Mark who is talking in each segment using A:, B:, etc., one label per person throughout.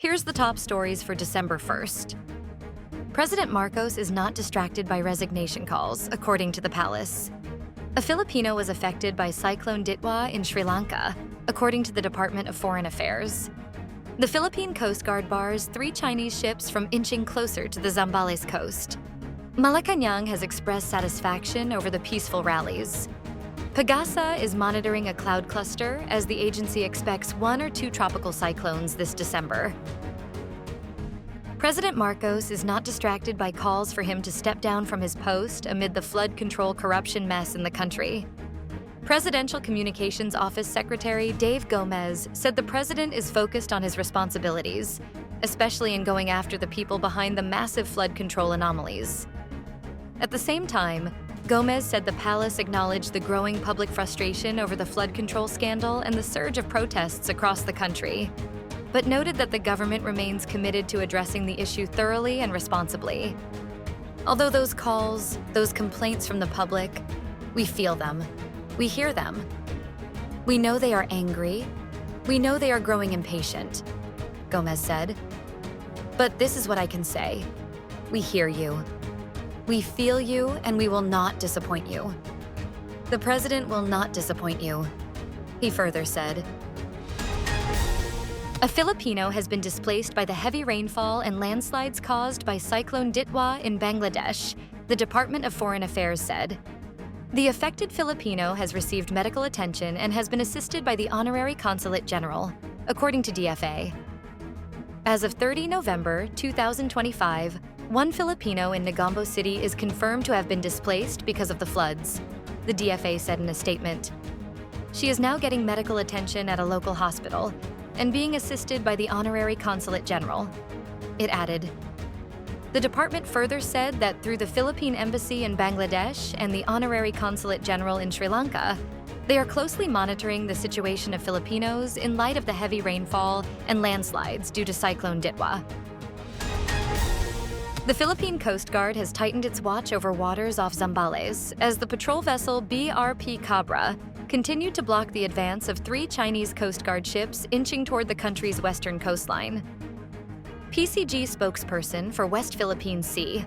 A: Here's the top stories for December 1st. President Marcos is not distracted by resignation calls, according to the palace. A Filipino was affected by Cyclone Ditwah in Sri Lanka, according to the Department of Foreign Affairs. The Philippine Coast Guard bars 3 Chinese ships from inching closer to the Zambales coast. Malacanang has expressed satisfaction over the peaceful rallies. PAGASA is monitoring a cloud cluster as the agency expects 1 or 2 tropical cyclones this December. President Marcos is not distracted by calls for him to step down from his post amid the flood control corruption mess in the country. Presidential Communications Office Secretary Dave Gomez said the president is focused on his responsibilities, especially in going after the people behind the massive flood control anomalies. At the same time, Gomez said the palace acknowledged the growing public frustration over the flood control scandal and the surge of protests across the country, but noted that the government remains committed to addressing the issue thoroughly and responsibly. Although those calls, those complaints from the public, we feel them, we hear them. We know they are angry, we know they are growing impatient, Gomez said. But this is what I can say. We hear you. We feel you, and we will not disappoint you. The president will not disappoint you, he further said. A Filipino has been displaced by the heavy rainfall and landslides caused by Cyclone Ditwah in Bangladesh, the Department of Foreign Affairs said. The affected Filipino has received medical attention and has been assisted by the Honorary Consulate General, according to DFA. As of 30 November 2025, 1 Filipino in Negombo City is confirmed to have been displaced because of the floods, the DFA said in a statement. She is now getting medical attention at a local hospital and being assisted by the Honorary Consulate General. It added. The department further said that through the Philippine Embassy in Bangladesh and the Honorary Consulate General in Sri Lanka, they are closely monitoring the situation of Filipinos in light of the heavy rainfall and landslides due to Cyclone Ditwah. The Philippine Coast Guard has tightened its watch over waters off Zambales as the patrol vessel BRP Cabra continued to block the advance of 3 Chinese Coast Guard ships inching toward the country's western coastline. PCG spokesperson for West Philippine Sea,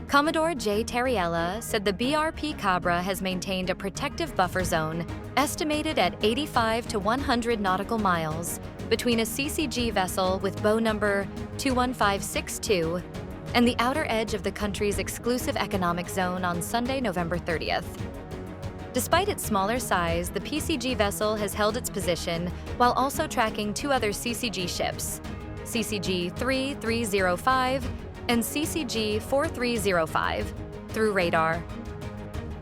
A: Commodore J. Terriella, said the BRP Cabra has maintained a protective buffer zone estimated at 85 to 100 nautical miles between a CCG vessel with bow number 21562 and the outer edge of the country's exclusive economic zone on Sunday, November 30th. Despite its smaller size, the PCG vessel has held its position while also tracking 2 other CCG ships, CCG 3305 and CCG 4305, through radar.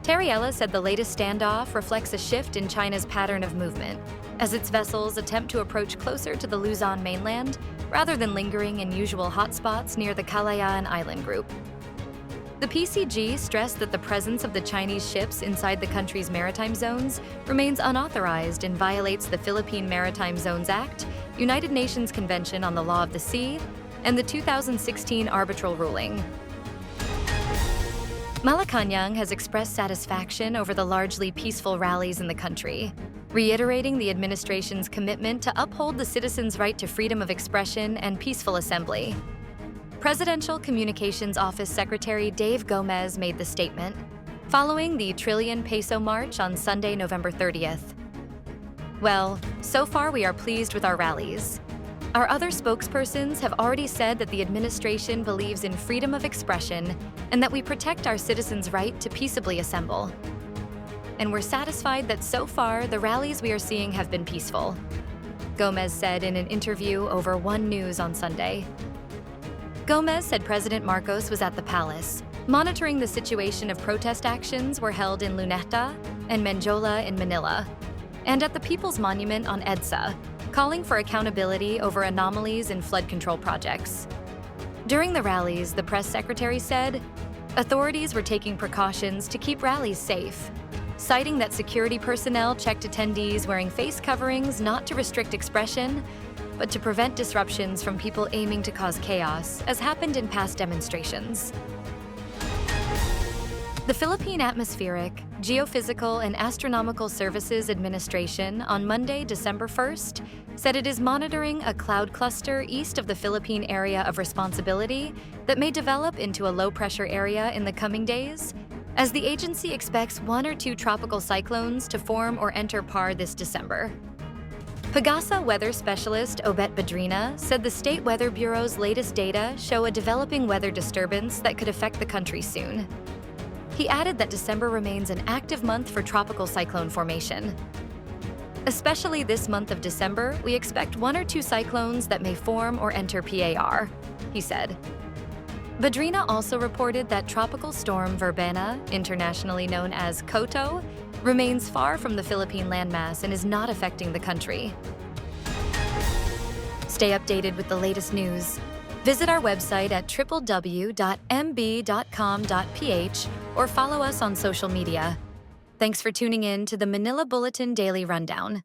A: Terriella said the latest standoff reflects a shift in China's pattern of movement, as its vessels attempt to approach closer to the Luzon mainland rather than lingering in usual hotspots near the Kalayaan Island group. The PCG stressed that the presence of the Chinese ships inside the country's maritime zones remains unauthorized and violates the Philippine Maritime Zones Act, United Nations Convention on the Law of the Sea, and the 2016 arbitral ruling. Malacanang has expressed satisfaction over the largely peaceful rallies in the country, reiterating the administration's commitment to uphold the citizens' right to freedom of expression and peaceful assembly. Presidential Communications Office Secretary Dave Gomez made the statement, following the trillion peso march on Sunday, November 30th. Well, so far we are pleased with our rallies. Our other spokespersons have already said that the administration believes in freedom of expression and that we protect our citizens' right to peaceably assemble. And we're satisfied that so far the rallies we are seeing have been peaceful, Gomez said in an interview over One News on Sunday. Gomez said President Marcos was at the palace, monitoring the situation of protest actions were held in Luneta and Menjola in Manila, and at the People's Monument on EDSA, calling for accountability over anomalies in flood control projects. During the rallies, the press secretary said, authorities were taking precautions to keep rallies safe, citing that security personnel checked attendees wearing face coverings not to restrict expression, but to prevent disruptions from people aiming to cause chaos, as happened in past demonstrations. The Philippine atmospheric, Geophysical and Astronomical Services Administration on Monday, December 1st, said it is monitoring a cloud cluster east of the Philippine area of responsibility that may develop into a low-pressure area in the coming days, as the agency expects 1 or 2 tropical cyclones to form or enter PAR this December. PAGASA weather specialist Obet Badrina said the State Weather Bureau's latest data show a developing weather disturbance that could affect the country soon. He added that December remains an active month for tropical cyclone formation. Especially this month of December, we expect 1 or 2 cyclones that may form or enter PAR, he said. Badrina also reported that tropical storm Verbena, internationally known as Koto, remains far from the Philippine landmass and is not affecting the country. Stay updated with the latest news. Visit our website at www.mb.com.ph or follow us on social media. Thanks for tuning in to the Manila Bulletin Daily Rundown.